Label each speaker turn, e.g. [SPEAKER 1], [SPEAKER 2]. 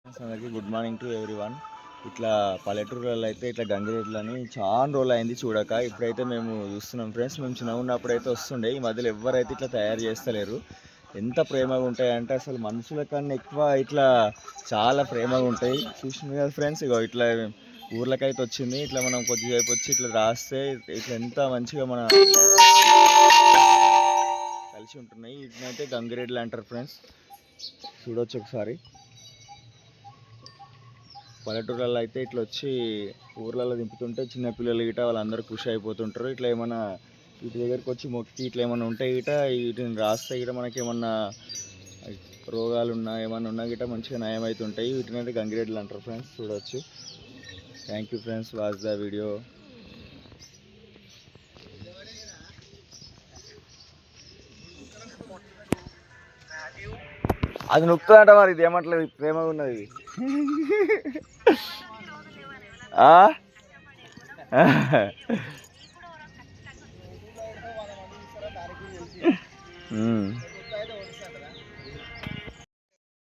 [SPEAKER 1] అందరికీ good morning to everyone. ఇట్లా పల్లెటూరులలో అయితే ఇట్లా గంగిరెద్దులని చాలా రోజులు అయింది చూడక. ఇప్పుడైతే మేము చూస్తున్నాం ఫ్రెండ్స్. మేము చిన్నగా ఉన్నప్పుడు అయితే వస్తుండే, ఈ మధ్యలో ఎవరైతే ఇట్లా తయారు చేస్తలేరు. ఎంత ప్రేమగా ఉంటాయంటే అసలు మనుషుల కన్నా ఎక్కువ ఇట్లా చాలా ప్రేమగా ఉంటాయి. చూసింది కదా ఫ్రెండ్స్, ఇగో ఇట్లా ఊర్లకైతే వచ్చింది. ఇట్లా మనం కొద్దిసేపు వచ్చి ఇట్లా రాస్తే ఇట్లా ఎంత మంచిగా మన కలిసి ఉంటున్నాయి. వీటినైతే గంగిరెడ్లు అంటారు ఫ్రెండ్స్. చూడొచ్చు ఒకసారి. పల్లెటూళ్ళలో అయితే ఇట్లా వచ్చి ఊర్లలో దింపుతుంటే చిన్నపిల్లలు గిట వాళ్ళందరూ ఖుషి అయిపోతుంటారు. ఇట్లా ఏమన్నా వీటి దగ్గరికి వచ్చి మొక్కి ఇట్లా ఏమన్నా ఉంటే గిట వీటిని రాస్తే గిట మనకి ఏమన్నా రోగాలు ఉన్నా ఏమన్నా ఉన్నా గిట మంచిగా నయం అవుతుంటాయి. వీటిని అయితే గంగిరెడ్లు అంటారు ఫ్రెండ్స్. చూడవచ్చు. Thank you friends, watch the video. అది నొక్కుతుందట, మరి ఇది ఏమంటలేదు, ప్రేమగా ఉన్నది.